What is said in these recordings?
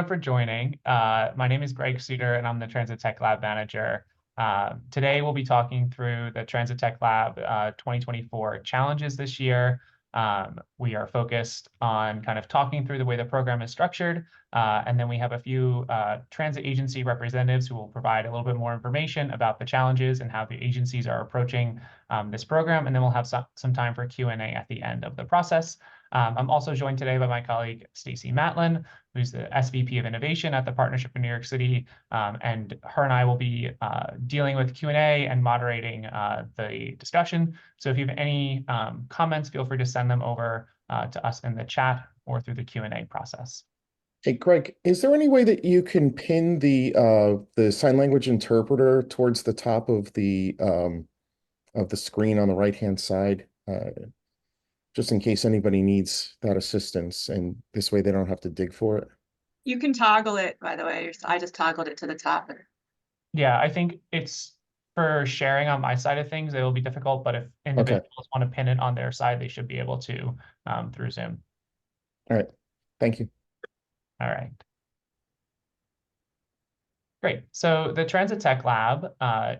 For joining. My name is Greg Suter, and I'm the Transit Tech Lab Manager. Today, we'll be talking through the Transit Tech Lab 2024 challenges this year. We are focused on kind of talking through the way the program is structured, and then we have a few transit agency representatives who will provide a little bit more information about the challenges and how the agencies are approaching this program, and then we'll have some time for Q&A at the end of the process. I'm also joined today by my colleague, Stacy Matlin, who's the SVP of Innovation at the Partnership in New York City. And her and I will be dealing with Q&A and moderating the discussion. So if you have any comments, feel free to send them over to us in the chat or through the Q&A process. Hey, Greg, is there any way that you can pin the sign language interpreter towards the top of the screen on the right-hand side? Just in case anybody needs that assistance, and this way they don't have to dig for it. You can toggle it, by the way. I just toggled it to the top. Yeah, I think it's for sharing on my side of things, it will be difficult, but if individuals want to pin it on their side, they should be able to through Zoom. All right, thank you. All right. Great. So the Transit Tech Lab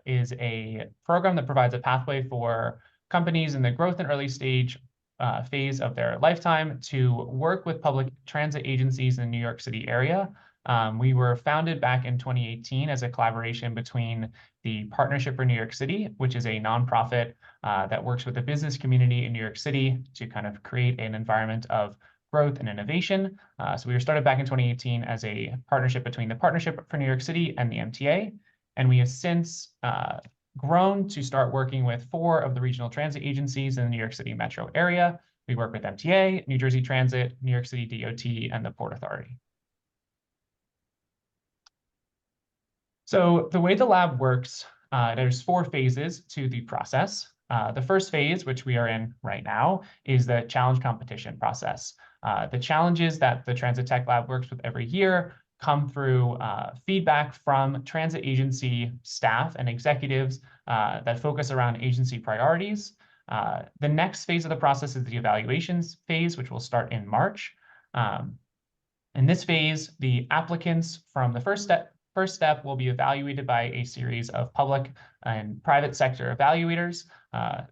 is a program that provides a pathway for companies in the growth and early stage phase of their lifetime to work with public transit agencies in the New York City area. We were founded back in 2018 as a collaboration between the Partnership for New York City, which is a nonprofit that works with the business community in New York City to kind of create an environment of growth and innovation. So we were started back in 2018 as a partnership between the Partnership for New York City and the MTA. And we have since grown to start working with 4 of the regional transit agencies in the New York City metro area. We work with MTA, New Jersey Transit, New York City DOT, and the Port Authority. So the way the lab works, there's 4 phases to the process. The first phase, which we are in right now, is the challenge competition process. The challenges that the Transit Tech Lab works with every year come through feedback from transit agency staff and executives that focus around agency priorities. The next phase of the process is the evaluations phase, which will start in March. In this phase, the applicants from the first step will be evaluated by a series of public and private sector evaluators.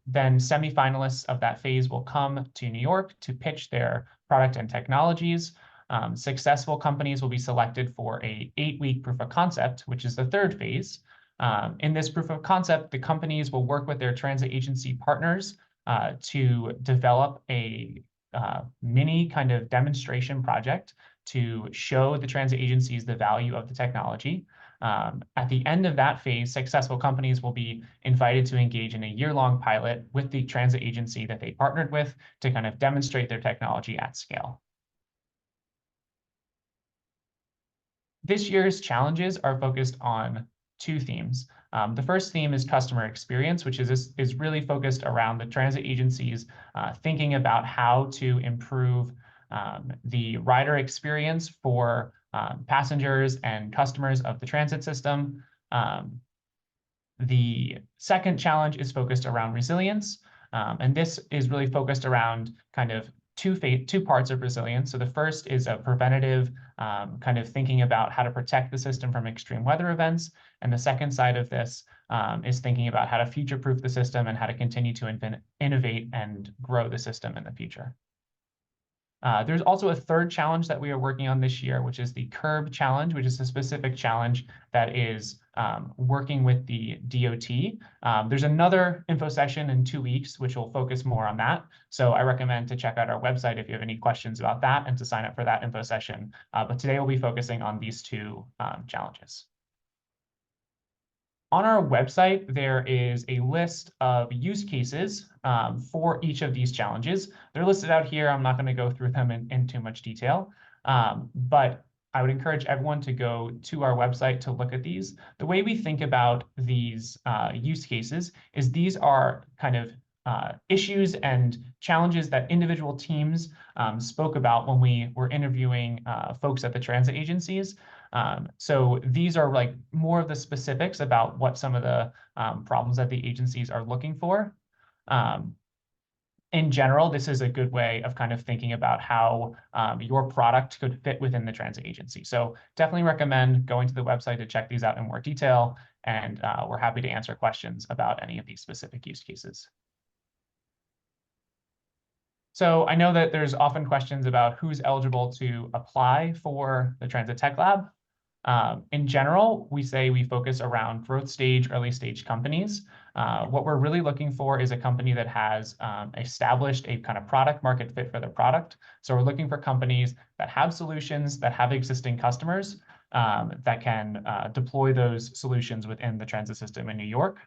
Then semifinalists of that phase will come to New York to pitch their product and technologies. Successful companies will be selected for an 8-week proof of concept, which is the third phase. In this proof of concept, the companies will work with their transit agency partners to develop a mini kind of demonstration project to show the transit agencies the value of the technology. At the end of that phase, successful companies will be invited to engage in a year-long pilot with the transit agency that they partnered with to kind of demonstrate their technology at scale. This year's challenges are focused on 2 themes. The first theme is customer experience, which is really focused around the transit agencies thinking about how to improve the rider experience for passengers and customers of the transit system. The second challenge is focused around resilience, and this is really focused around kind of two parts of resilience. So the first is a preventative kind of thinking about how to protect the system from extreme weather events. And the second side of this is thinking about how to future-proof the system and how to continue to innovate and grow the system in the future. There's also a third challenge that we are working on this year, which is the CURB challenge, which is a specific challenge that is working with the DOT. There's another info session in 2 weeks, which will focus more on that. So I recommend to check out our website if you have any questions about that and to sign up for that info session. But today we'll be focusing on these 2 challenges. On our website, there is a list of use cases for each of these challenges. They're listed out here. I'm not going to go through them in too much detail, but I would encourage everyone to go to our website to look at these. The way we think about these use cases is these are kind of issues and challenges that individual teams spoke about when we were interviewing folks at the transit agencies. So these are like more of the specifics about what some of the problems that the agencies are looking for. in general, this is a good way of kind of thinking about how your product could fit within the transit agency. So definitely recommend going to the website to check these out in more detail. And we're happy to answer questions about any of these specific use cases. So I know that there's often questions about who's eligible to apply for the Transit Tech Lab. In general, we say we focus around growth stage, early stage companies. What we're really looking for is a company that has established a kind of product market fit for their product. So we're looking for companies that have solutions, that have existing customers, that can deploy those solutions within the transit system in New York.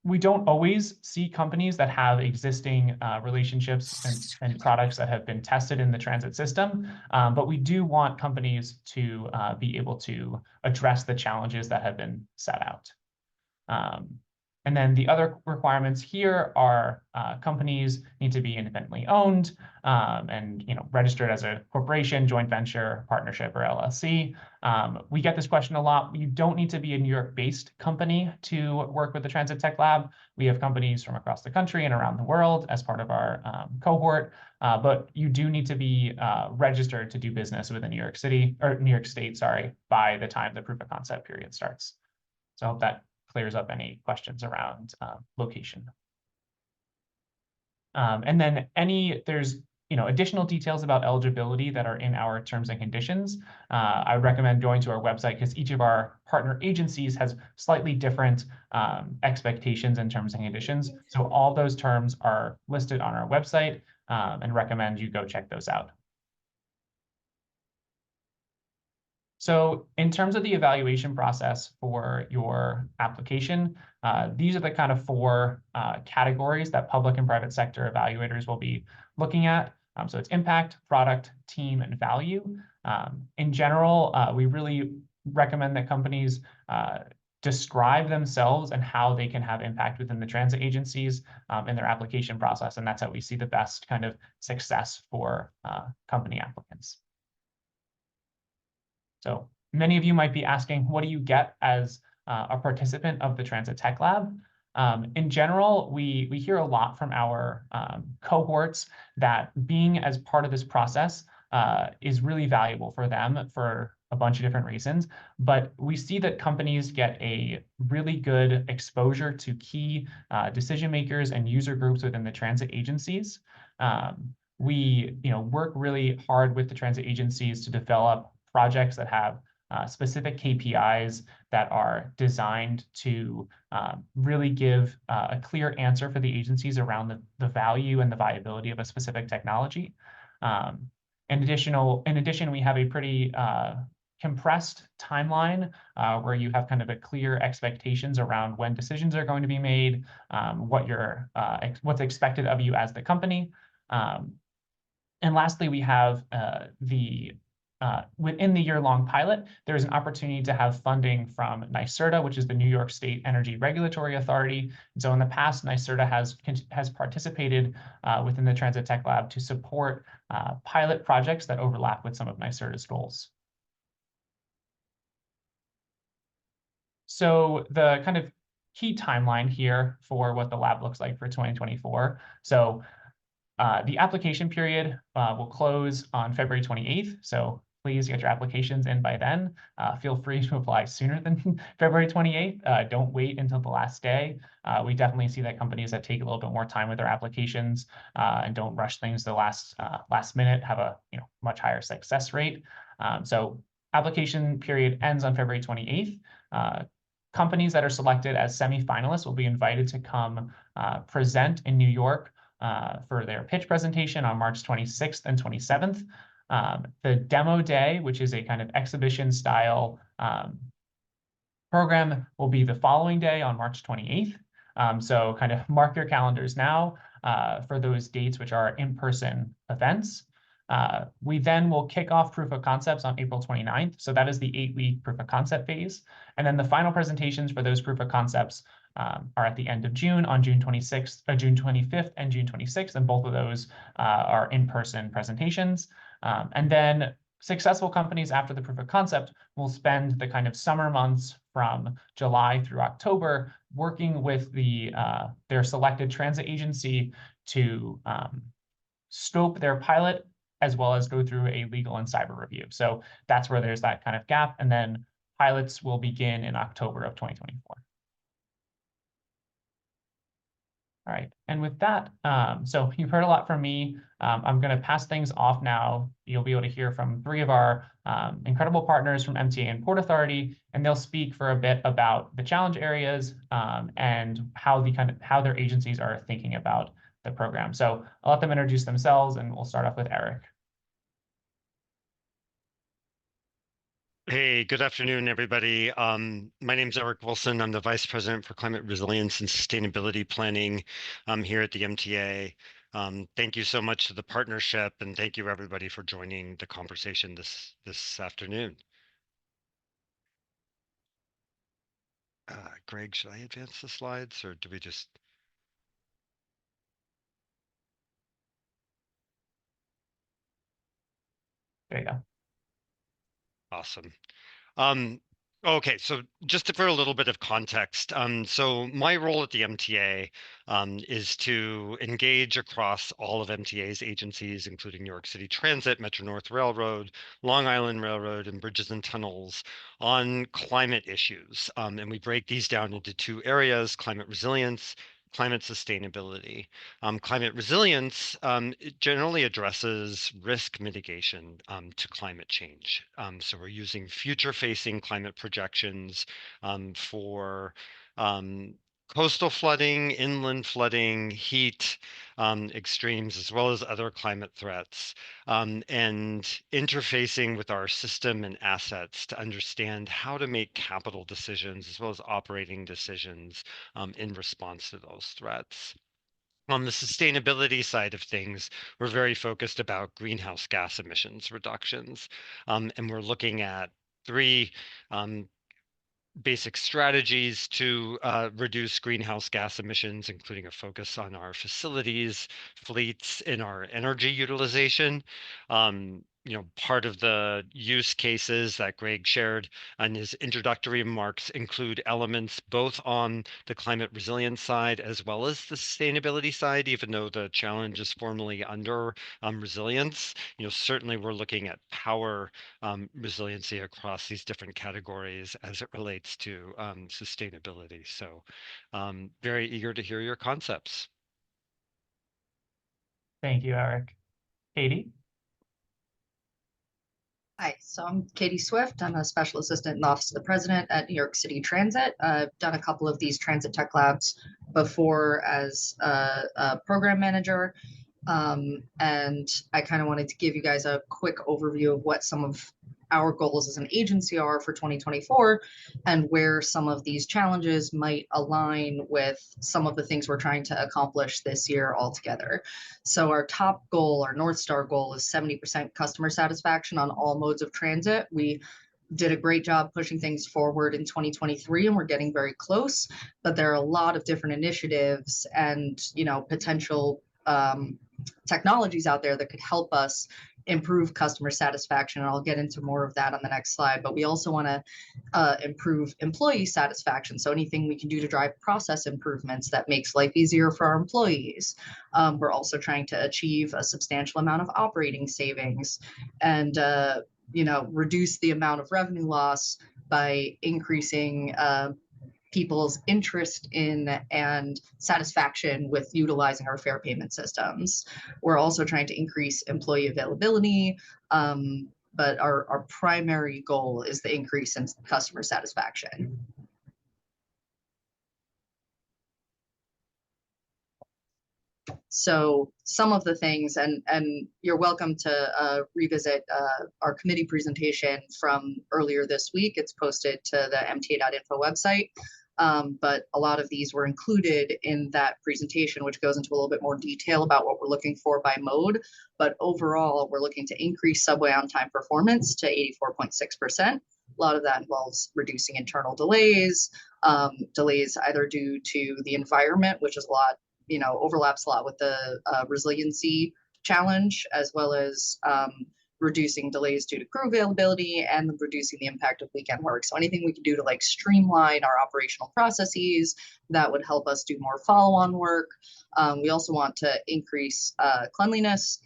We don't always see companies that have existing relationships and products that have been tested in the transit system, but we do want companies to be able to address the challenges that have been set out. And then the other requirements here are companies need to be independently owned and registered as a corporation, joint venture, partnership, or LLC. We get this question a lot. You don't need to be a New York-based company to work with the Transit Tech Lab. We have companies from across the country and around the world as part of our cohort, but you do need to be registered to do business within New York City, or New York State, sorry, by the time the proof of concept period starts. So I hope that clears up any questions around location. And then there's additional details about eligibility that are in our terms and conditions. I would recommend going to our website because each of our partner agencies has slightly different expectations and terms and conditions. So all those terms are listed on our website and recommend you go check those out. So in terms of the evaluation process for your application, these are the kind of 4 categories that public and private sector evaluators will be looking at. So it's impact, product, team, and value. In general, we really recommend that companies describe themselves and how they can have impact within the transit agencies in their application process. And that's how we see the best kind of success for company applicants. So many of you might be asking, what do you get as a participant of the Transit Tech Lab? In general, we hear a lot from our cohorts that being as part of this process is really valuable for them for a bunch of different reasons. But we see that companies get a really good exposure to key decision makers and user groups within the transit agencies. We work really hard with the transit agencies to develop projects that have specific KPIs that are designed to really give a clear answer for the agencies around the value and the viability of a specific technology. In addition, we have a pretty compressed timeline where you have kind of a clear expectations around when decisions are going to be made, what's expected of you as the company. And lastly, we have within the year-long pilot, there's an opportunity to have funding from NYSERDA, which is the New York State Energy Regulatory Authority. And so in the past, NYSERDA has participated within the Transit Tech Lab to support pilot projects that overlap with some of NYSERDA's goals. So the kind of key timeline here for what the lab looks like for 2024. So the application period will close on February 28th. So please get your applications in by then. Feel free to apply sooner than February 28th. Don't wait until the last day. We definitely see that companies that take a little bit more time with their applications and don't rush things to the last minute have a much higher success rate. So application period ends on February 28th. Companies that are selected as semi-finalists will be invited to come present in New York for their pitch presentation on March 26th and 27th. The demo day, which is a kind of exhibition style program, will be the following day on March 28th. So kind of mark your calendars now for those dates, which are in-person events. We then will kick off proof of concepts on April 29th. So that is the 8-week proof of concept phase. And then the final presentations for those proof of concepts are at the end of June on June 26th, June 25th and June 26th. And both of those are in-person presentations. And then successful companies after the proof of concept will spend the kind of summer months from July through October working with their selected transit agency to scope their pilot as well as go through a legal and cyber review. So that's where there's that kind of gap. And then pilots will begin in October of 2024. All right, and with that, so you've heard a lot from me. I'm going to pass things off now. You'll be able to hear from 3 of our incredible partners from MTA and Port Authority, and they'll speak for a bit about the challenge areas and how their agencies are thinking about the program. So I'll let them introduce themselves, and we'll start off with Eric. Hey, good afternoon, everybody. My name is Eric Wilson. I'm the Vice President for Climate Resilience and Sustainability Planning here at the MTA. Thank you so much to the partnership, and thank you, everybody, for joining the conversation this afternoon. Greg, should I advance the slides, or do we just... There you go. Awesome. Okay, so just for a little bit of context, so my role at the MTA is to engage across all of MTA's agencies, including New York City Transit, Metro North Railroad, Long Island Railroad, and Bridges and Tunnels on climate issues. And we break these down into 2 areas: climate resilience, climate sustainability. Climate resilience it generally addresses risk mitigation to climate change. So we're using future-facing climate projections for coastal flooding, inland flooding, heat extremes, as well as other climate threats, and interfacing with our system and assets to understand how to make capital decisions as well as operating decisions in response to those threats. On the sustainability side of things, we're very focused about greenhouse gas emissions reductions, and we're looking at 3 basic strategies to reduce greenhouse gas emissions, including a focus on our facilities, fleets, and our energy utilization. Part of the use cases that Greg shared on his introductory remarks include elements both on the climate resilience side as well as the sustainability side, even though the challenge is formally under resilience. Certainly we're looking at power resiliency across these different categories as it relates to sustainability. So very eager to hear your concepts. Thank you, Eric. Katie? Hi, so I'm Katie Swift. I'm a special assistant in the Office of the President at New York City Transit. I've done a couple of these transit tech labs before as a program manager. And I kind of wanted to give you guys a quick overview of what some of our goals as an agency are for 2024 and where some of these challenges might align with some of the things we're trying to accomplish this year altogether. So our top goal, our North Star goal, is 70% customer satisfaction on all modes of transit. We did a great job pushing things forward in 2023 and we're getting very close, but there are a lot of different initiatives and potential technologies out there that could help us improve customer satisfaction, and I'll get into more of that on the next slide. But we also want to improve employee satisfaction, so anything we can do to drive process improvements that makes life easier for our employees. We're also trying to achieve a substantial amount of operating savings and reduce the amount of revenue loss by increasing people's interest in and satisfaction with utilizing our fare payment systems. We're also trying to increase employee availability, but our primary goal is the increase in customer satisfaction. So some of the things, and you're welcome to revisit our committee presentation from earlier this week. It's posted to the mta.info website. But a lot of these were included in that presentation, which goes into a little bit more detail about what we're looking for by mode. But overall, we're looking to increase subway on-time performance to 84.6%. A lot of that involves reducing internal delays, delays either due to the environment, which is a lot, overlaps a lot with the resiliency challenge, as well as reducing delays due to crew availability, and reducing the impact of weekend work. So anything we can do to like streamline our operational processes that would help us do more follow-on work. We also want to increase cleanliness,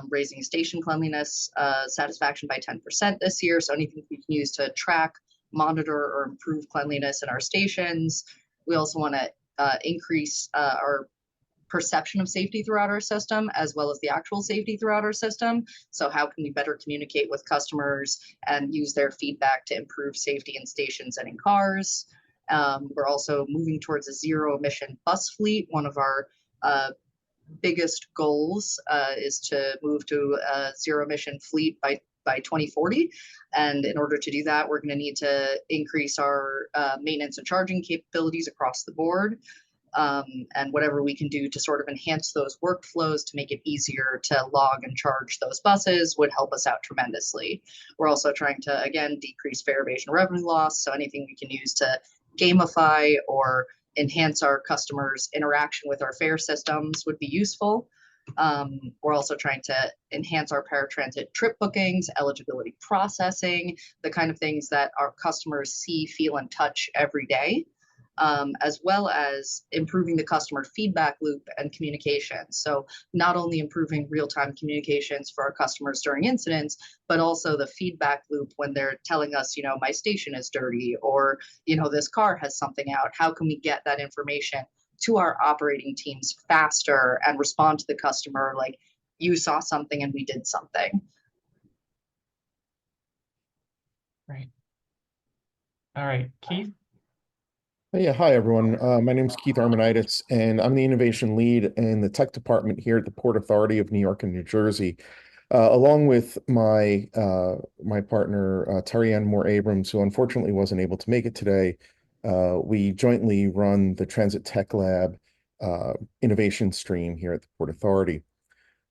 raising station cleanliness satisfaction by 10% this year. So anything we can use to track, monitor, or improve cleanliness in our stations. We also want to increase our perception of safety throughout our system, as well as the actual safety throughout our system. So how can we better communicate with customers and use their feedback to improve safety in stations and in cars? We're also moving towards a zero emission bus fleet. One of our biggest goals is to move to a zero emission fleet by 2040. And in order to do that, we're going to need to increase our maintenance and charging capabilities across the board. And whatever we can do to sort of enhance those workflows to make it easier to log and charge those buses would help us out tremendously. We're also trying to, again, decrease fare evasion revenue loss. So anything we can use to gamify or enhance our customers' interaction with our fare systems would be useful. We're also trying to enhance our paratransit trip bookings, eligibility processing, the kind of things that our customers see, feel, and touch every day. As well as improving the customer feedback loop and communication. So not only improving real-time communications for our customers during incidents, but also the feedback loop when they're telling us, you know, my station is dirty, or, you know, this car has something out. How can we get that information to our operating teams faster and respond to the customer like, you saw something and we did something? Great. All right, Keith? Yeah, hi everyone. My name is Keith Armenitis, and I'm the innovation lead in the tech department here at the Port Authority of New York and New Jersey, along with my my partner Terry Ann Moore Abrams, who unfortunately wasn't able to make it today. We jointly run the Transit Tech Lab innovation stream here at the Port Authority.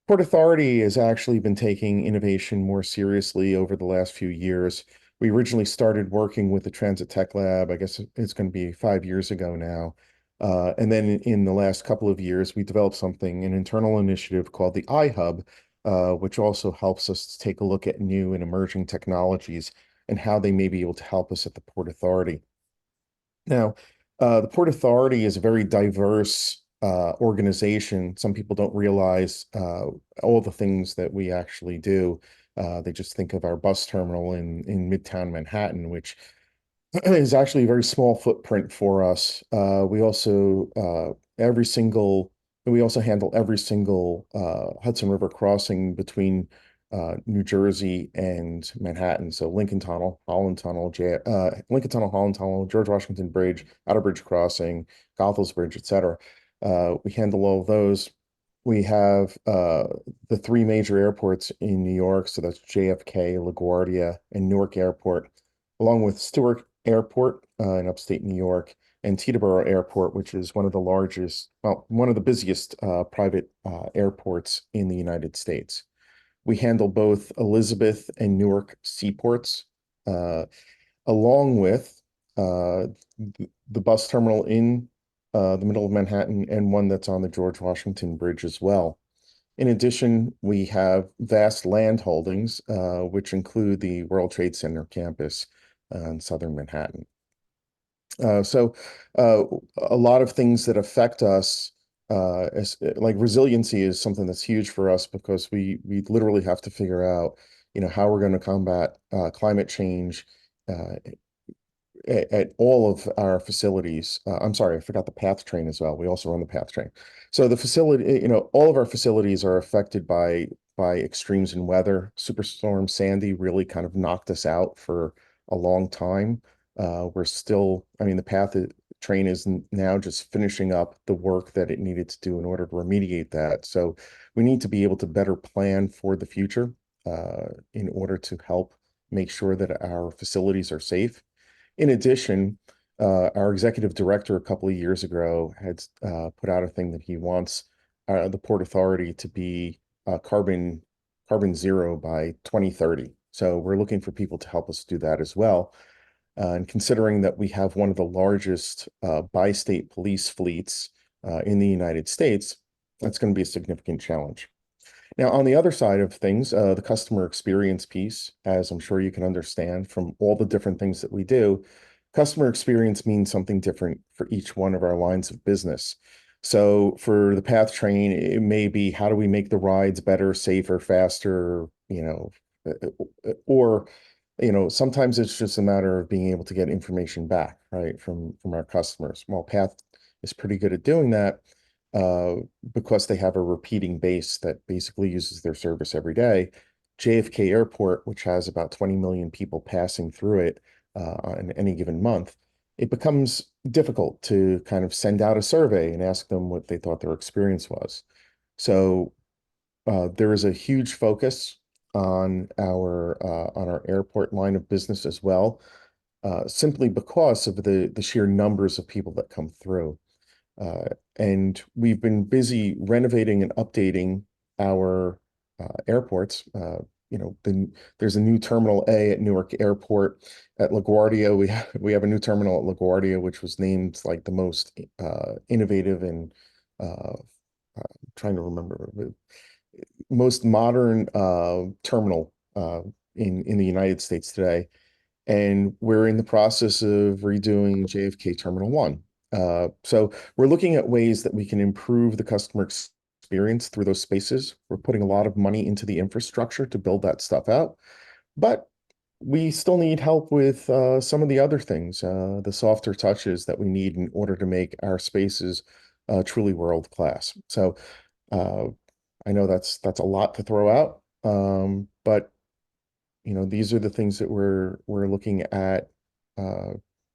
Port Authority has actually been taking innovation more seriously over the last few years. We originally started working with the Transit Tech Lab, I guess it's going to be 5 years ago now. And then in the last couple of years, we developed something, an internal initiative called the iHub, which also helps us to take a look at new and emerging technologies and how they may be able to help us at the Port Authority. Now, the Port Authority is a very diverse organization. Some people don't realize all the things that we actually do. They just think of our bus terminal in Midtown Manhattan, which is actually a very small footprint for us. We also handle every single Hudson River crossing between New Jersey and Manhattan. So Lincoln Tunnel, Holland Tunnel, Lincoln Tunnel, Holland Tunnel, George Washington Bridge, Outer Bridge Crossing, Goethals Bridge, etc. We handle all of those. We have the three major airports in New York, so that's JFK, LaGuardia, and Newark Airport, along with Stewart Airport in upstate New York, and Teterboro Airport, which is one of the largest, well, one of the busiest private airports in the United States. We handle both Elizabeth and Newark seaports, along with the bus terminal in the middle of Manhattan, and one that's on the George Washington Bridge as well. In addition, we have vast land holdings, which include the World Trade Center campus in southern Manhattan. So a lot of things that affect us, like resiliency is something that's huge for us, because we literally have to figure out, you know, how we're going to combat climate change at all of our facilities. I'm sorry, I forgot the PATH train as well. We also run the PATH train. So the facility, you know, all of our facilities are affected by extremes in weather. Superstorm Sandy really kind of knocked us out for a long time. We're still, I mean, the PATH train is now just finishing up the work that it needed to do in order to remediate that. So we need to be able to better plan for the future in order to help make sure that our facilities are safe. In addition, our executive director a couple of years ago had put out a thing that he wants the Port Authority to be carbon zero by 2030. So we're looking for people to help us do that as well. And considering that we have one of the largest bi-state police fleets in the United States, that's going to be a significant challenge. Now, on the other side of things, the customer experience piece, as I'm sure you can understand from all the different things that we do, customer experience means something different for each one of our lines of business. So for the PATH train, it may be how do we make the rides better, safer, faster, or sometimes it's just a matter of being able to get information back, right, from our customers. Well, PATH is pretty good at doing that uh, because they have a repeating base that basically uses their service every day. JFK Airport, which has about 20 million people passing through it in any given month, it becomes difficult to kind of send out a survey and ask them what they thought their experience was. So there is a huge focus on our airport line of business as well, simply because of the sheer numbers of people that come through. And we've been busy renovating and updating our airports. There's a new Terminal A at Newark Airport. At LaGuardia, we have a new terminal at LaGuardia, which was named like the most innovative and trying to remember most modern terminal in the United States today. And we're in the process of redoing JFK Terminal 1. So we're looking at ways that we can improve the customer experience through those spaces. We're putting a lot of money into the infrastructure to build that stuff out, but we still need help with some of the other things, the softer touches that we need in order to make our spaces truly world class. So uh, I know that's a lot to throw out, but these are the things that we're looking at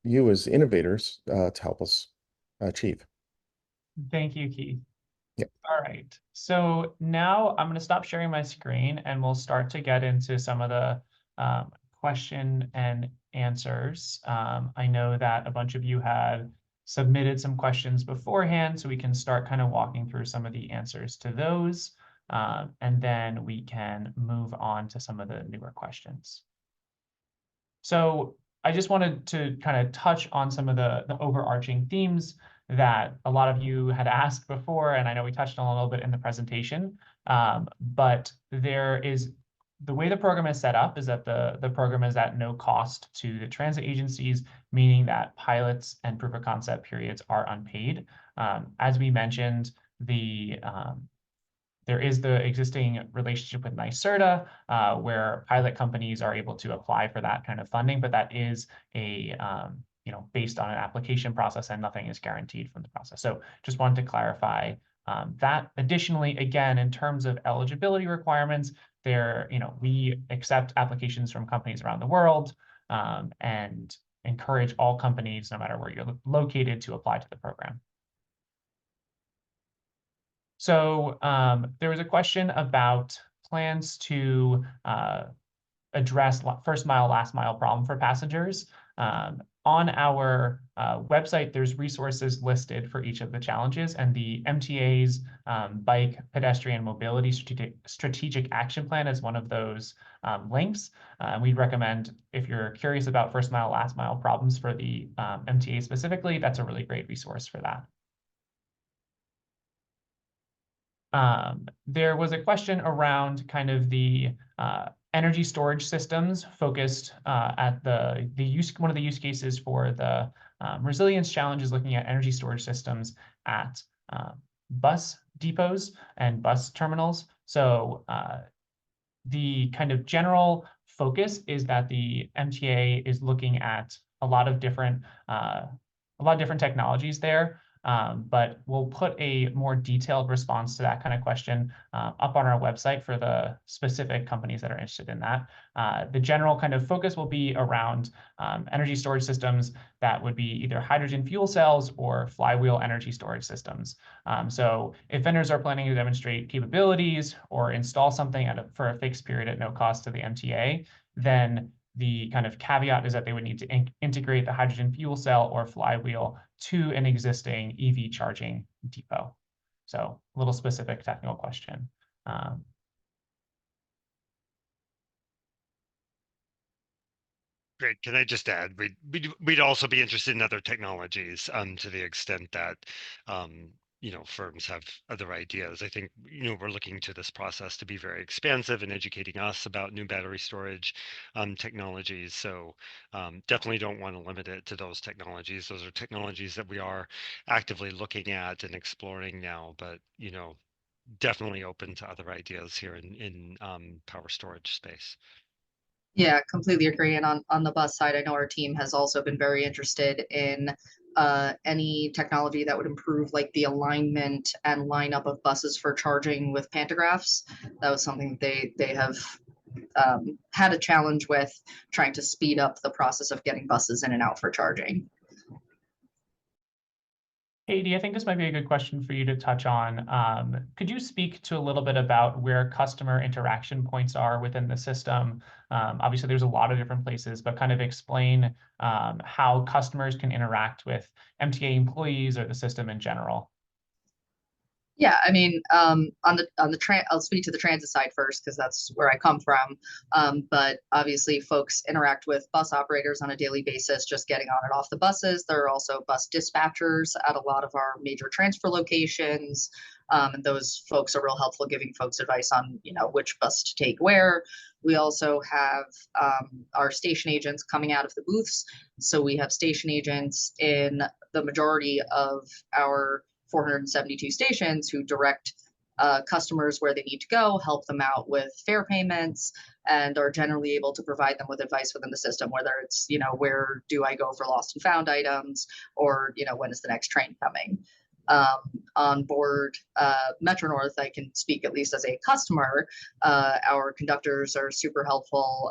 you as innovators to help us achieve. Thank you, Keith. Yeah. All right. So now I'm going to stop sharing my screen and we'll start to get into some of the question and answers. I know that a bunch of you had submitted some questions beforehand, so we can start kind of walking through some of the answers to those. And then we can move on to some of the newer questions. So I just wanted to kind of touch on some of the overarching themes that a lot of you had asked before, and I know we touched on a little bit in the presentation, but the way the program is set up is that the program is at no cost to the transit agencies, meaning that pilots and proof of concept periods are unpaid. As we mentioned, there is the existing relationship with NYSERDA, where pilot companies are able to apply for that kind of funding, but that is based on an application process and nothing is guaranteed from the process. So just wanted to clarify that. Additionally, again, in terms of eligibility requirements, we accept applications from companies around the world and encourage all companies, no matter where you're located, to apply to the program. So there was a question about plans to address first mile, last mile problem for passengers. On our website, there's resources listed for each of the challenges, and the MTA's Bike Pedestrian Mobility Strategic Action Plan is one of those links. We'd recommend, if you're curious about first mile, last mile problems for the MTA specifically, that's a really great resource for that. There was a question around kind of the energy storage systems focused at one of the use cases for the resilience challenge is looking at energy storage systems at bus depots and bus terminals. So the kind of general focus is that the MTA is looking at a lot of different technologies there. But we'll put a more detailed response to that kind of question up on our website for the specific companies that are interested in that. The general kind of focus will be around energy storage systems that would be either hydrogen fuel cells or flywheel energy storage systems. So if vendors are planning to demonstrate capabilities or install something for a fixed period at no cost to the MTA, then the kind of caveat is that they would need to integrate the hydrogen fuel cell or flywheel to an existing EV charging depot. So a little specific technical question. Great. Can I just add, we'd also be interested in other technologies to the extent that firms have other ideas. I think, we're looking to this process to be very expansive and educating us about new battery storage technologies. So definitely don't want to limit it to those technologies. Those are technologies that we are actively looking at and exploring now, but, definitely open to other ideas here in power storage space. Yeah, completely agree. And on the bus side, I know our team has also been very interested in any technology that would improve like the alignment and lineup of buses for charging with pantographs. That was something they have had a challenge with, trying to speed up the process of getting buses in and out for charging. Katie, I think this might be a good question for you to touch on. Could you speak to a little bit about where customer interaction points are within the system? Obviously, there's a lot of different places, but kind of explain how customers can interact with MTA employees or the system in general. Yeah, I mean, on the I'll speak to the transit side first because that's where I come from. But obviously, folks interact with bus operators on a daily basis, just getting on and off the buses. There are also bus dispatchers at a lot of our major transfer locations, and those folks are real helpful, giving folks advice on which bus to take where. We also have our station agents coming out of the booths. So we have station agents in the majority of our 472 stations who direct customers where they need to go, help them out with fare payments, and are generally able to provide them with advice within the system, whether it's, where do I go for lost and found items, or, when is the next train coming. On board Metro North, I can speak at least as a customer. Our conductors are super helpful.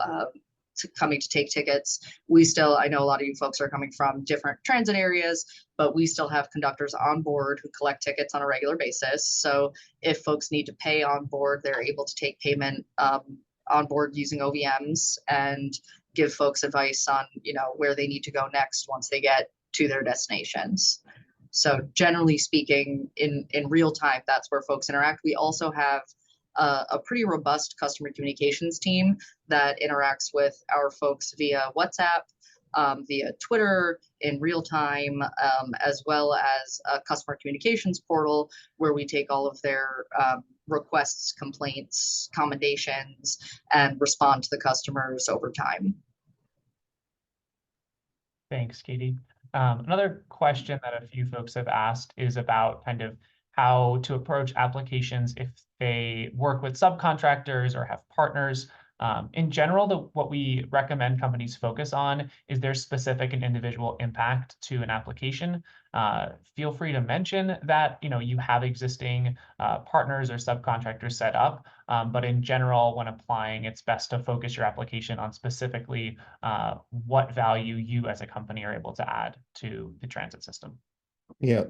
Coming to take tickets. I know a lot of you folks are coming from different transit areas, but we still have conductors on board who collect tickets on a regular basis. So if folks need to pay on board, they're able to take payment on board using OVMs and give folks advice on, where they need to go next once they get to their destinations. So generally speaking, in real time, that's where folks interact. We also have a pretty robust customer communications team that interacts with our folks via WhatsApp, via Twitter in real time, as well as a customer communications portal where we take all of their requests, complaints, commendations, and respond to the customers over time. Thanks, Katie. Another question that a few folks have asked is about kind of how to approach applications if they work with subcontractors or have partners. In general, what we recommend companies focus on is their specific and individual impact to an application. Feel free to mention that you have existing partners or subcontractors set up, but in general, when applying, it's best to focus your application on specifically what value you as a company are able to add to the transit system. Yeah,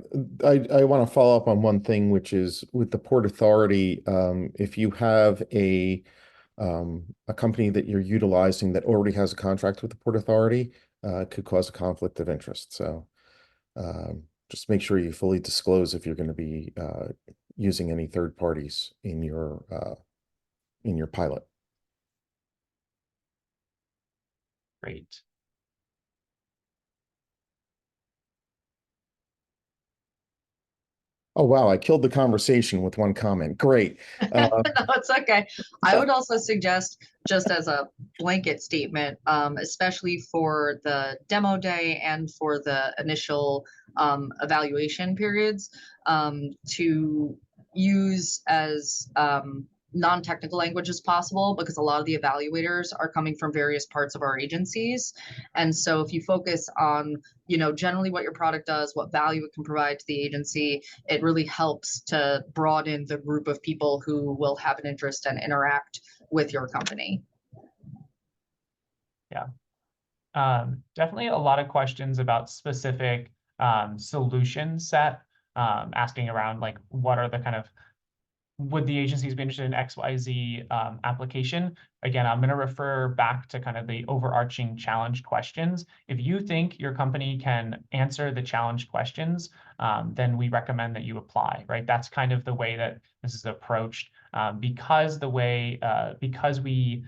I want to follow up on one thing, which is with the Port Authority. If you have a company that you're utilizing that already has a contract with the Port Authority, could cause a conflict of interest. So just make sure you fully disclose if you're going to be using any third parties in your pilot. Great. Oh, wow. I killed the conversation with one comment. Great. No, it's okay. I would also suggest, just as a blanket statement, especially for the demo day and for the initial evaluation periods, to use as non-technical language as possible, because a lot of the evaluators are coming from various parts of our agencies. And so if you focus on, generally what your product does, what value it can provide to the agency, it really helps to broaden the group of people who will have an interest and interact with your company. Yeah. Definitely a lot of questions about specific solution set, asking around like what are the kind of, would the agencies be interested in XYZ application? Again, I'm going to refer back to kind of the overarching challenge questions. If you think your company can answer the challenge questions, then we recommend that you apply, right? That's kind of the way that this is approached, because we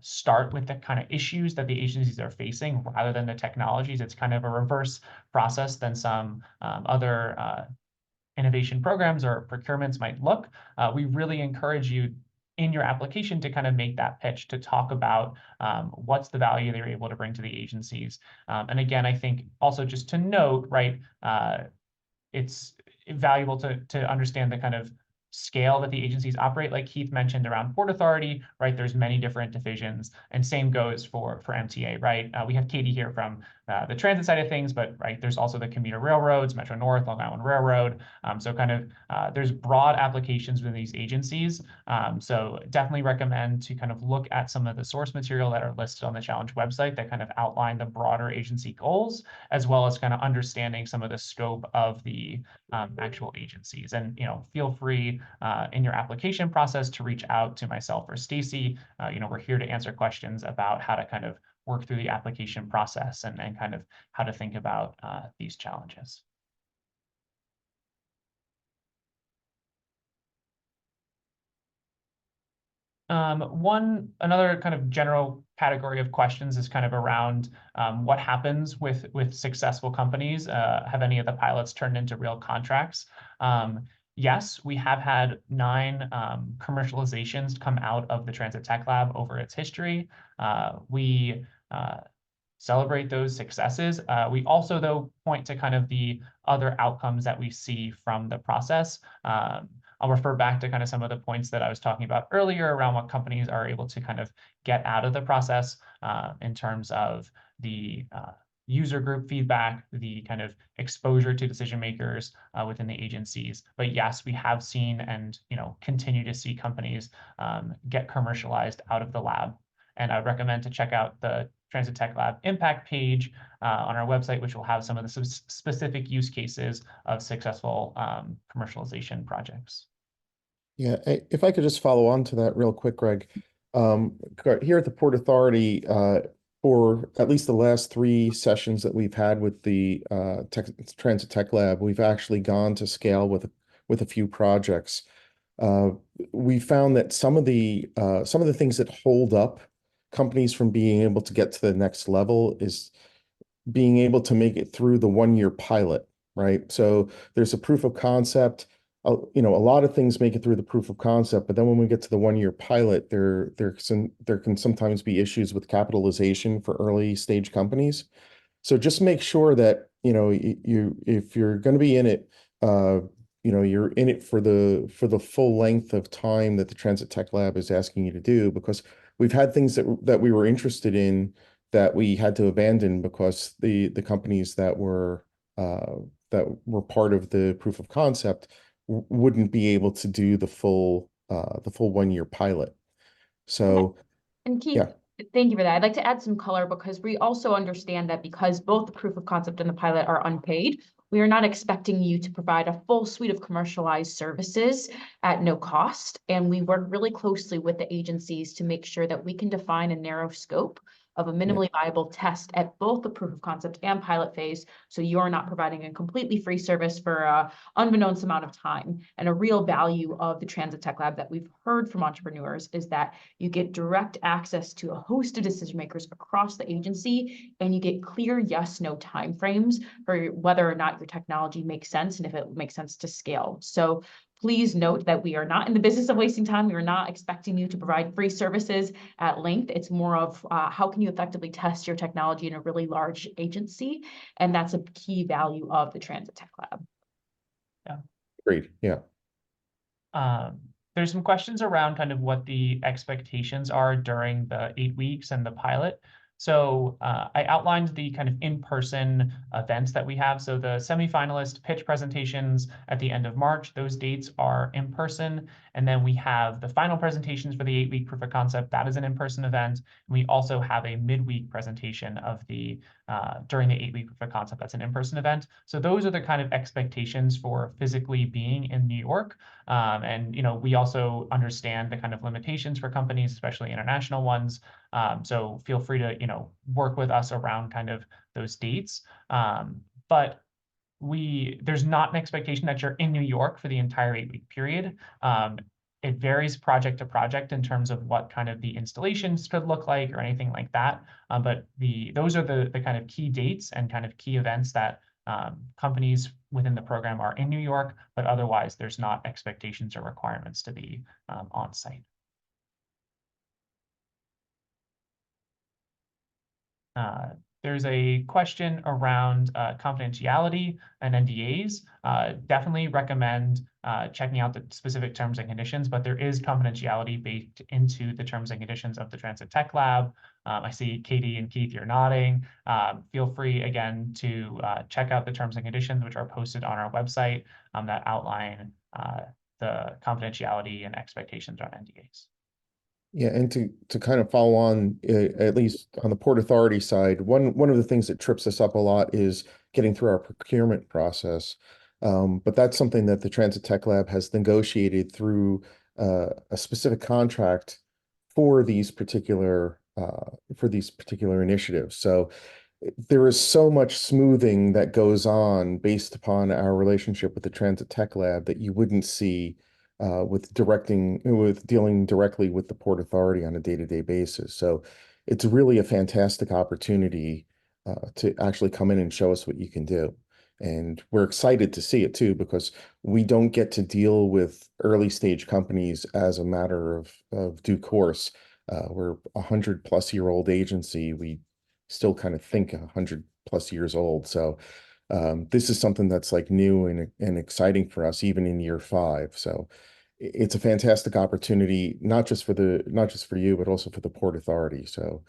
start with the kind of issues that the agencies are facing rather than the technologies. It's kind of a reverse process than some other innovation programs or procurements might look, we really encourage you in your application to kind of make that pitch, to talk about what's the value they're able to bring to the agencies. And again, I think also just to note, right, it's valuable to understand the kind of scale that the agencies operate. Like Keith mentioned around Port Authority, right? There's many different divisions, and same goes for MTA, right? We have Katie here from the transit side of things, but right, there's also the commuter railroads, Metro North, Long Island Railroad. So kind of there's broad applications within these agencies. So definitely recommend to kind of look at some of the source material that are listed on the Challenge website that kind of outline the broader agency goals, as well as kind of understanding some of the scope of the actual agencies. And feel free in your application process to reach out to myself or Stacy. We're here to answer questions about how to kind of work through the application process and kind of how to think about these challenges. Another kind of general category of questions is kind of around what happens with successful companies. Have any of the pilots turned into real contracts? Yes, we have had 9 commercializations come out of the Transit Tech Lab over its history. We celebrate those successes. We also, though, point to kind of the other outcomes that we see from the process. I'll refer back to kind of some of the points that I was talking about earlier around what companies are able to kind of get out of the process in terms of the user group feedback, the kind of exposure to decision makers within the agencies. But yes, we have seen and continue to see companies get commercialized out of the lab. And I'd recommend to check out the Transit Tech Lab impact page on our website, which will have some of the specific use cases of successful commercialization projects. Yeah, if I could just follow on to that real quick, Greg. Here at the Port Authority, for at least the last 3 sessions that we've had with the Transit Tech Lab, we've actually gone to scale with a few projects. We found that some of the things that hold up companies from being able to get to the next level is being able to make it through the 1-year pilot, right? So there's a proof of concept. A lot of things make it through the proof of concept, but then when we get to the 1-year pilot, there can sometimes be issues with capitalization for early stage companies. So just make sure that if you're going to be in it, you're in it for the full length of time that the Transit Tech Lab is asking you to do, because we've had things that we were interested in that we had to abandon because the companies that were part of the proof of concept wouldn't be able to do the full 1-year pilot. So, and Keith, yeah. Thank you for that. I'd like to add some color because we also understand that because both the proof of concept and the pilot are unpaid, we are not expecting you to provide a full suite of commercialized services at no cost. And we work really closely with the agencies to make sure that we can define a narrow scope of a minimally viable test at both the proof of concept and pilot phase. So you're not providing a completely free service for an unbeknownst amount of time. And a real value of the Transit Tech Lab that we've heard from entrepreneurs is that you get direct access to a host of decision makers across the agency, and you get clear yes, no timeframes for whether or not your technology makes sense and if it makes sense to scale. So please note that we are not in the business of wasting time. We are not expecting you to provide free services at length. It's more of how can you effectively test your technology in a really large agency? And that's a key value of the Transit Tech Lab. Yeah. Great. Yeah. There's some questions around kind of what the expectations are during the 8 weeks and the pilot. So I outlined the kind of in-person events that we have. So the semifinalist pitch presentations at the end of March, those dates are in person. And then we have the final presentations for the 8-week proof of concept. That is an in-person event. And we also have a midweek presentation of the during the 8-week proof of concept. That's an in-person event. So those are the kind of expectations for physically being in New York. And we also understand the kind of limitations for companies, especially international ones. So feel free to work with us around kind of those dates. But there's not an expectation that you're in New York for the entire 8-week period. It varies project to project in terms of what kind of the installations could look like or anything like that. But those are the kind of key dates and kind of key events that companies within the program are in New York, but otherwise there's not expectations or requirements to be on site. There's a question around confidentiality and NDAs. Definitely recommend checking out the specific terms and conditions, but there is confidentiality baked into the terms and conditions of the Transit Tech Lab. I see Katie and Keith, you're nodding. Feel free again to check out the terms and conditions, which are posted on our website that outline the confidentiality and expectations on NDAs. Yeah, and to kind of follow on, at least on the Port Authority side, one of the things that trips us up a lot is getting through our procurement process. But that's something that the Transit Tech Lab has negotiated through a specific contract for these particular initiatives. So there is so much smoothing that goes on based upon our relationship with the Transit Tech Lab that you wouldn't see with dealing directly with the Port Authority on a day-to-day basis. So it's really a fantastic opportunity to actually come in and show us what you can do. And we're excited to see it too, because we don't get to deal with early stage companies as a matter of due course. We're a 100+ year old agency. We still kind of think 100+ years old. So this is something that's like new and exciting for us, even in year 5. So it's a fantastic opportunity, not just for you, but also for the Port Authority. So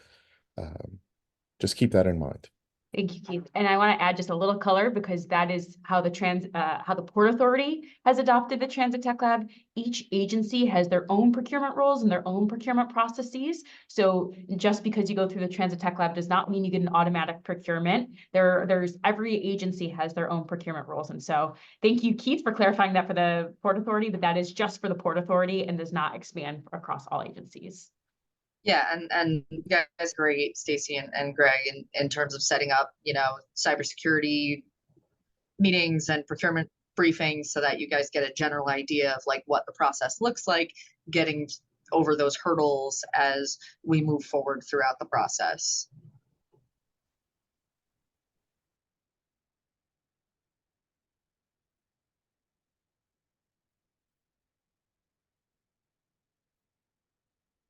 just keep that in mind. Thank you, Keith. And I want to add just a little color, because that is how the Port Authority has adopted the Transit Tech Lab. Each agency has their own procurement rules and their own procurement processes. So just because you go through the Transit Tech Lab does not mean you get an automatic procurement. There's every agency has their own procurement rules. And so thank you, Keith, for clarifying that for the Port Authority, but that is just for the Port Authority and does not expand across all agencies. Yeah, and you guys great, Stacy and Greg, in terms of setting up, cybersecurity meetings and procurement briefings so that you guys get a general idea of like what the process looks like, getting over those hurdles as we move forward throughout the process.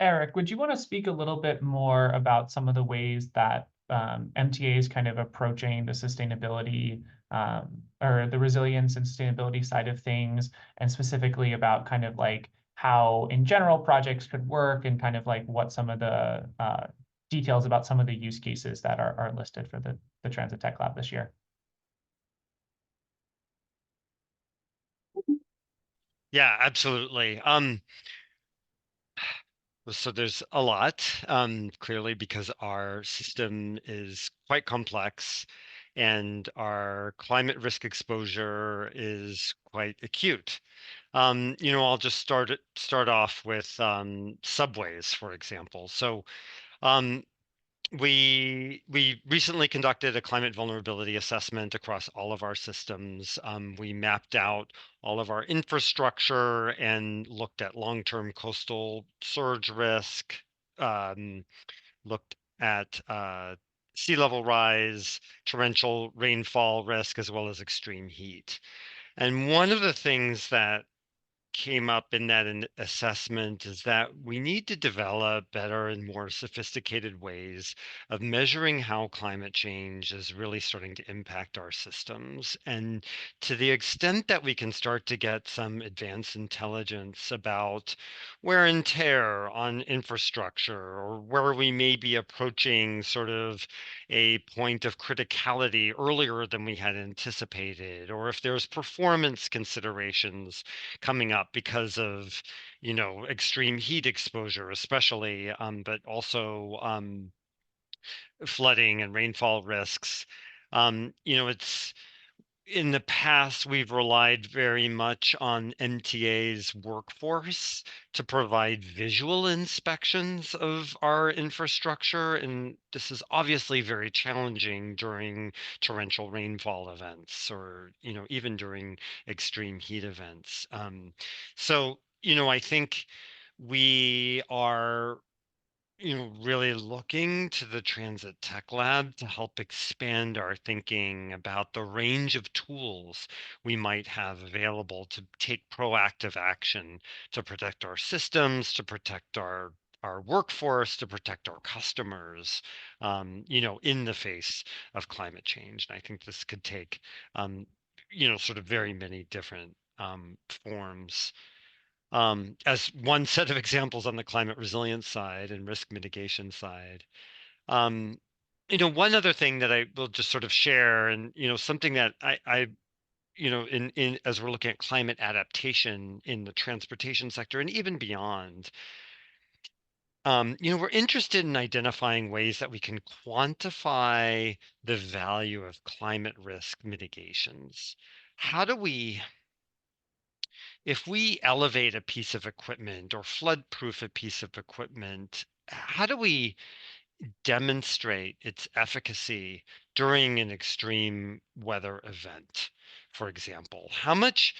Eric, would you want to speak a little bit more about some of the ways that MTA is kind of approaching the sustainability or the resilience and sustainability side of things, and specifically about kind of like how in general projects could work, and kind of like what some of the details about some of the use cases that are listed for the Transit Tech Lab this year? Yeah, absolutely. So there's a lot, clearly, because our system is quite complex and our climate risk exposure is quite acute. I'll just start off with subways, for example. So we recently conducted a climate vulnerability assessment across all of our systems. We mapped out all of our infrastructure and looked at long-term coastal surge risk, looked at sea level rise, torrential rainfall risk, as well as extreme heat. And one of the things that came up in that assessment is that we need to develop better and more sophisticated ways of measuring how climate change is really starting to impact our systems. And to the extent that we can start to get some advanced intelligence about wear and tear on infrastructure, or where we may be approaching sort of a point of criticality earlier than we had anticipated, or if there's performance considerations coming up because of extreme heat exposure especially, but also flooding and rainfall risks. It's in the past, we've relied very much on MTA's workforce to provide visual inspections of our infrastructure. And this is obviously very challenging during torrential rainfall events, or, even during extreme heat events. So, I think we are really looking to the Transit Tech Lab to help expand our thinking about the range of tools we might have available to take proactive action to protect our systems, to protect our workforce, to protect our customers, in the face of climate change. And I think this could take, sort of very many different forms. As one set of examples on the climate resilience side and risk mitigation side. Um, one other thing that I will just sort of share, and something that I in as we're looking at climate adaptation in the transportation sector and even beyond, we're interested in identifying ways that we can quantify the value of climate risk mitigations. How do we If we elevate a piece of equipment or flood-proof a piece of equipment, how do we demonstrate its efficacy during an extreme weather event, for example? How much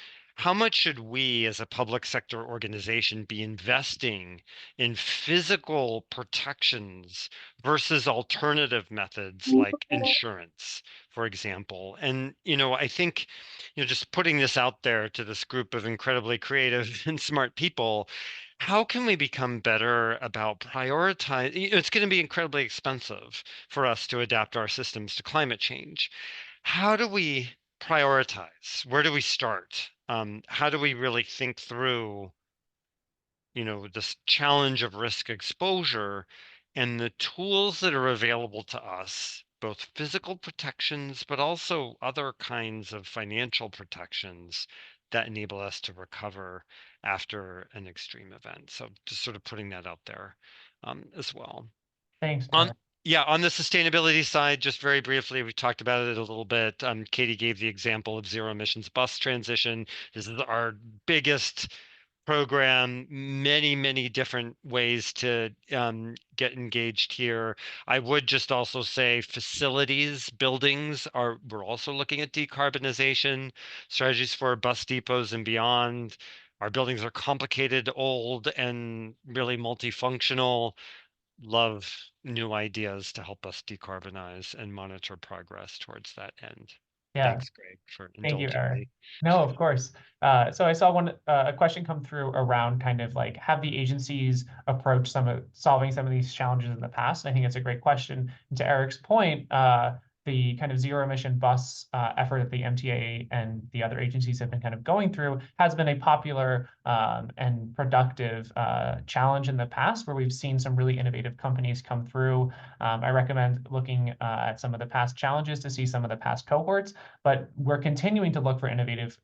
should we as a public sector organization be investing in physical protections versus alternative methods like insurance, for example? And I think just putting this out there to this group of incredibly creative and smart people, how can we become better about prioritizing? It's going to be incredibly expensive for us to adapt our systems to climate change. How do we prioritize? Where do we start? How do we really think through, this challenge of risk exposure and the tools that are available to us, both physical protections, but also other kinds of financial protections that enable us to recover after an extreme event? So just sort of putting that out there as well. Thanks, On Eric. Yeah, on the sustainability side, just very briefly, we talked about it a little bit. Katie gave the example of zero emissions bus transition. This is our biggest program, many, many different ways to get engaged here. I would just also say facilities, buildings we're also looking at decarbonization strategies for bus depots and beyond. Our buildings are complicated, old, and really multifunctional. Love new ideas to help us decarbonize and monitor progress towards that end. Yeah. Thanks, Greg, for Thank you, indulging Eric. me. No, of course. So I saw a question come through around kind of like, have the agencies approached solving some of these challenges in the past? I think it's a great question. And to Eric's point, the kind of zero emission bus effort that the MTA and the other agencies have been kind of going through has been a popular and productive challenge in the past, where we've seen some really innovative companies come through. I recommend looking at some of the past challenges to see some of the past cohorts, but we're continuing to look for innovative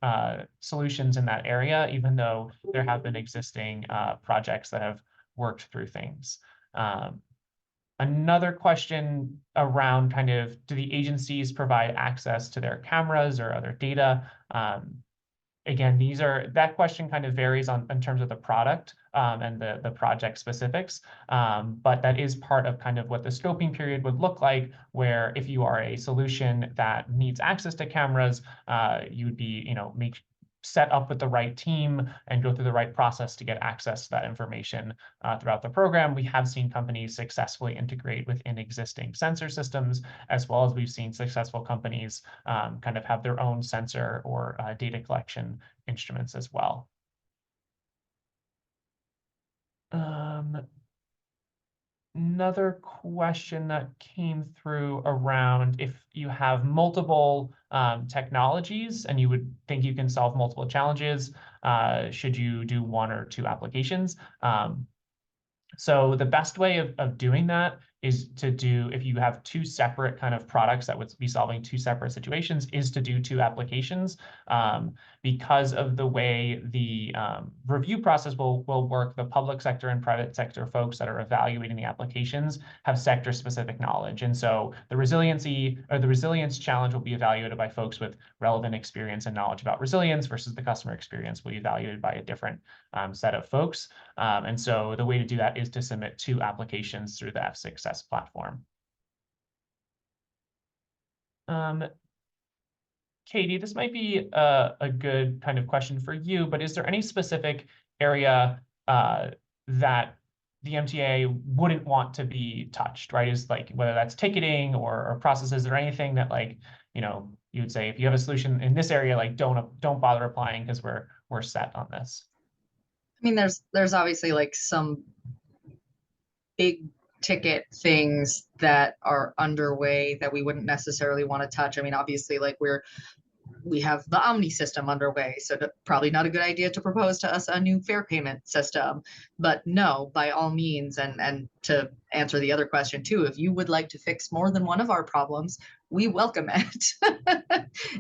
solutions in that area, even though there have been existing projects that have worked through things. Another question around kind of, do the agencies provide access to their cameras or other data? Again, that question kind of varies in terms of the product and the project specifics, but that is part of kind of what the scoping period would look like, where if you are a solution that needs access to cameras, you would be, set up with the right team and go through the right process to get access to that information throughout the program. We have seen companies successfully integrate within existing sensor systems, as well as we've seen successful companies kind of have their own sensor or data collection instruments as well. Another question that came through around, if you have multiple technologies and you would think you can solve multiple challenges, should you do one or two applications? So the best way of doing that is to do, if you have two separate kind of products that would be solving two separate situations, is to do two applications, because of the way the review process will work. The public sector and private sector folks that are evaluating the applications have sector specific knowledge. And so the resilience challenge will be evaluated by folks with relevant experience and knowledge about resilience, versus the customer experience will be evaluated by a different set of folks. And so the way to do that is to submit two applications through the F6S platform. Katie, this might be a good kind of question for you, but is there any specific area that the MTA wouldn't want to be touched, right? Is like whether that's ticketing or processes or anything that like, you know, you would say if you have a solution in this area, like don't bother applying because we're set on this. I mean, there's obviously like some big ticket things that are underway that we wouldn't necessarily want to touch. I mean, obviously, like we have the Omni system underway, so probably not a good idea to propose to us a new fare payment system. But no, by all means, and to answer the other question too, if you would like to fix more than one of our problems, we welcome it.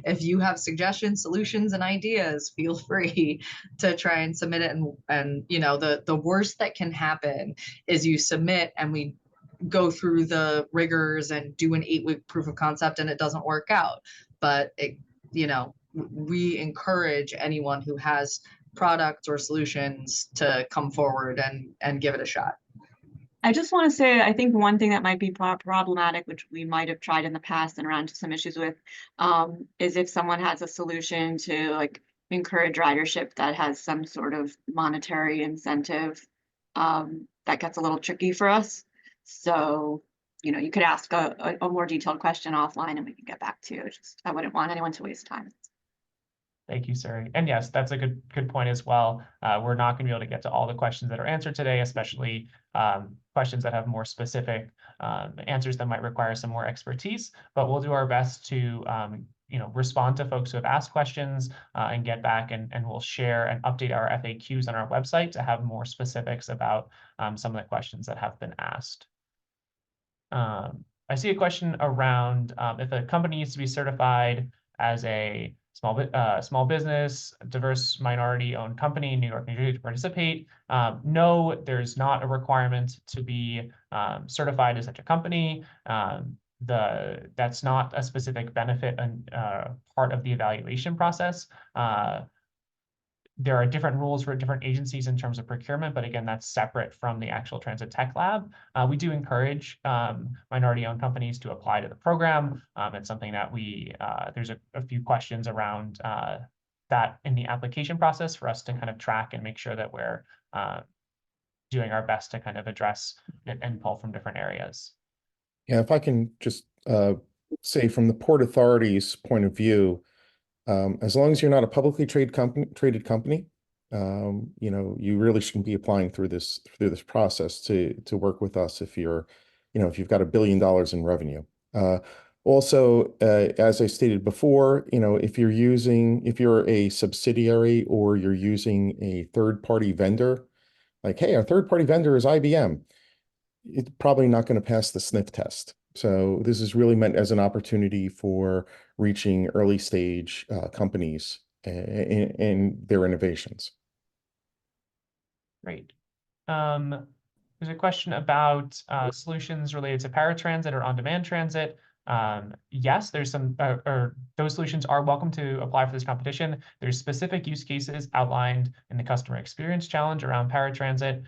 If you have suggestions, solutions, and ideas, feel free to try and submit it. And you know, the worst that can happen is you submit and we go through the rigors and do an 8-week proof of concept and it doesn't work out. But you know, we encourage anyone who has products or solutions to come forward and give it a shot. I just want to say, I think one thing that might be problematic, which we might have tried in the past and run into some issues with, is if someone has a solution to like encourage ridership that has some sort of monetary incentive, that gets a little tricky for us. So, you know, you could ask a more detailed question offline and we can get back to you. Just, I wouldn't want anyone to waste time. Thank you, Suri. And yes, that's a good point as well. We're not going to be able to get to all the questions that are answered today, especially questions that have more specific answers that might require some more expertise. But we'll do our best to you know, respond to folks who have asked questions and get back, and we'll share and update our FAQs on our website to have more specifics about some of the questions that have been asked. I see a question around if a company needs to be certified as a small business, diverse minority-owned company in New York, New Jersey to participate. No, there's not a requirement to be certified as such a company. That's not a specific benefit and part of the evaluation process. There are different rules for different agencies in terms of procurement, but again, that's separate from the actual Transit Tech Lab. We do encourage minority-owned companies to apply to the program. It's something that there's a few questions around that in the application process for us to kind of track and make sure that we're doing our best to kind of address and pull from different areas. Yeah, if I can just say from the Port Authority's point of view, as long as you're not a publicly traded company, you know, you really shouldn't be applying through this process to work with us if you're, you know, if you've got $1 billion in revenue. Also, as I stated before, you know, if you're a subsidiary or you're using a third-party vendor, like, hey, our third-party vendor is IBM, it's probably not going to pass the sniff test. So this is really meant as an opportunity for reaching early stage companies and their innovations. Great. There's a question about solutions related to paratransit or on-demand transit. Yes, there's some, or those solutions are welcome to apply for this competition. There's specific use cases outlined in the customer experience challenge around paratransit.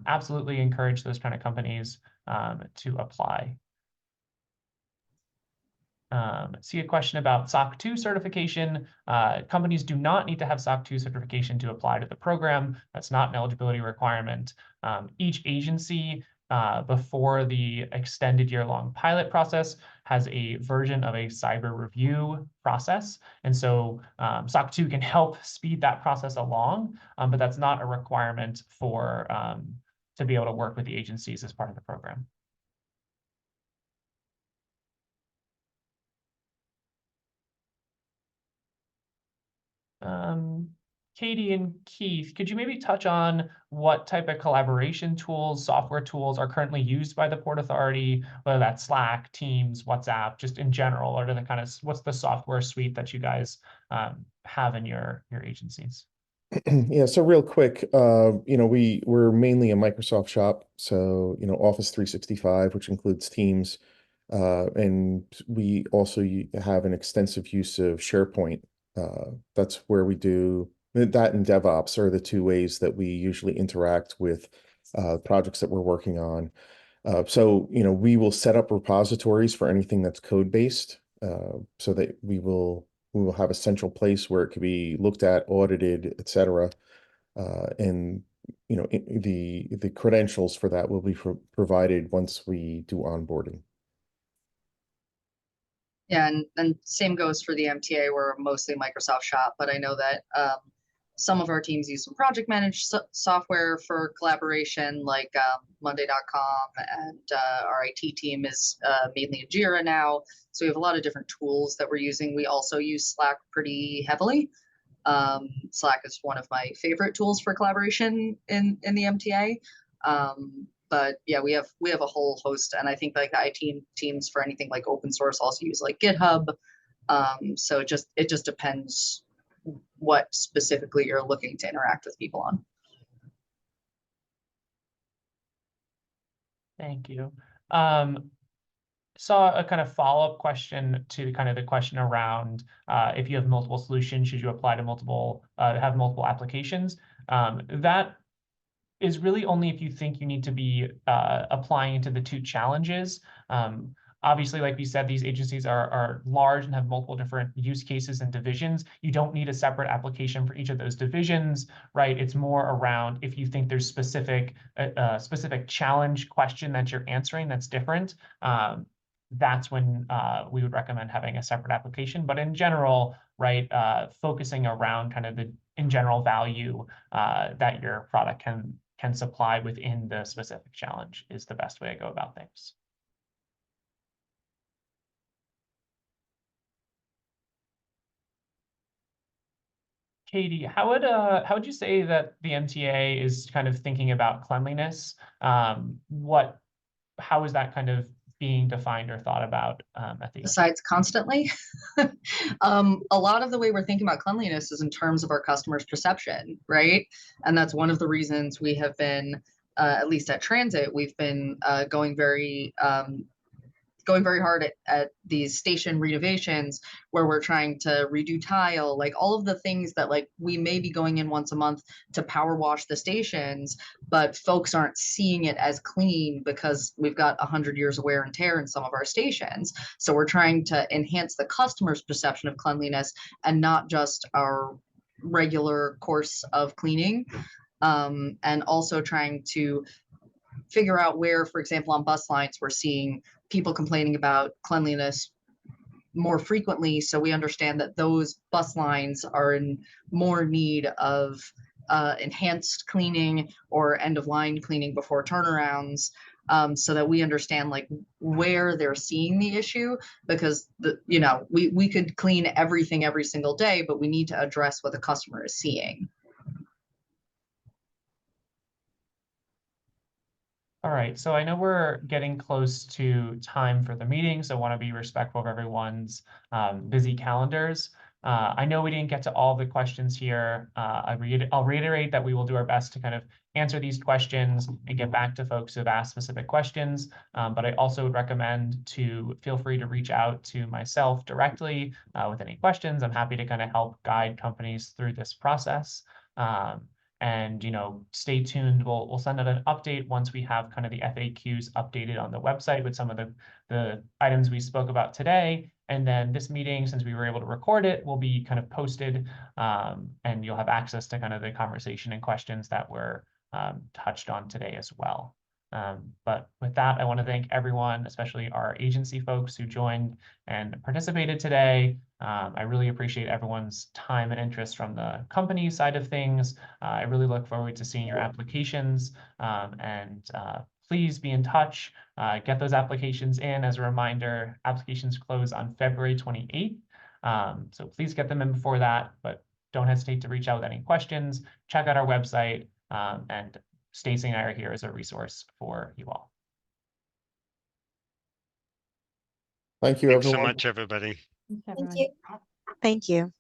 Absolutely encourage those kind of companies to apply. See a question about SOC 2 certification. Companies do not need to have SOC 2 certification to apply to the program. That's not an eligibility requirement. Each agency before the extended year-long pilot process has a version of a cyber review process. And so SOC 2 can help speed that process along, but that's not a requirement for to be able to work with the agencies as part of the program. Katie and Keith, could you maybe touch on what type of collaboration tools, software tools are currently used by the Port Authority, whether that's Slack, Teams, WhatsApp, just in general, or the kind of what's the software suite that you guys have in your agencies? Yeah, so real quick, you know, we're mainly a Microsoft shop, so you know, Office 365, which includes Teams, and we also have an extensive use of SharePoint. That's where we do that, and DevOps are the two ways that we usually interact with projects that we're working on. So, you know, we will set up repositories for anything that's code-based, so that we will have a central place where it could be looked at, audited, etc. And the credentials for that will be provided once we do onboarding. Yeah, and same goes for the MTA. We're mostly Microsoft shop, but I know that some of our teams use some project managed software for collaboration, like Monday.com, and our IT team is mainly in Jira now. So we have a lot of different tools that we're using. We also use Slack pretty heavily. Slack is one of my favorite tools for collaboration in the MTA. But yeah, we have a whole host, and I think like the IT teams for anything like open source also use like GitHub. So it just depends what specifically you're looking to interact with people on. Thank you. Saw a kind of follow-up question to kind of the question around if you have multiple solutions, should you apply to multiple, have multiple applications? That is really only if you think you need to be applying into the two challenges. Obviously, like we said, these agencies are large and have multiple different use cases and divisions. You don't need a separate application for each of those divisions, right? It's more around if you think there's specific challenge question that you're answering that's different. That's when we would recommend having a separate application. But in general, right, focusing around kind of the in general value that your product can supply within the specific challenge is the best way to go about things. Katie, how would you say that the MTA is kind of thinking about cleanliness? How is that kind of being defined or thought about at the Besides constantly? A lot of the way we're thinking about cleanliness is in terms of our customers' perception, right? And that's one of the reasons we have been, at least at Transit, we've been going very hard at these station renovations where we're trying to redo tile, like all of the things that like we may be going in once a month to power wash the stations, but folks aren't seeing it as clean because we've got 100 years of wear and tear in some of our stations. So we're trying to enhance the customer's perception of cleanliness and not just our regular course of cleaning. And also trying to figure out where, for example, on bus lines, we're seeing people complaining about cleanliness more frequently. So we understand that those bus lines are in more need of enhanced cleaning or end of line cleaning before turnarounds, so that we understand like where they're seeing the issue, because we could clean everything every single day, but we need to address what the customer is seeing. All right, so I know we're getting close to time for the meeting, so I want to be respectful of everyone's busy calendars. I know we didn't get to all the questions here. I'll reiterate that we will do our best to kind of answer these questions and get back to folks who have asked specific questions. But I also would recommend to feel free to reach out to myself directly with any questions. I'm happy to kind of help guide companies through this process. And stay tuned. We'll send out an update once we have kind of the FAQs updated on the website with some of the items we spoke about today. And then this meeting, since we were able to record it, will be kind of posted, and you'll have access to kind of the conversation and questions that were touched on today as well. But with that, I want to thank everyone, especially our agency folks who joined and participated today. I really appreciate everyone's time and interest from the company side of things. I really look forward to seeing your applications, and please be in touch. Get those applications in. As a reminder, applications close on February 28th. So please get them in before that, but don't hesitate to reach out with any questions. Check out our website, and Stacey and I are here as a resource for you all. Thank you, Thanks everyone. so much, everybody. Thanks, Thank everyone. you. Thank you.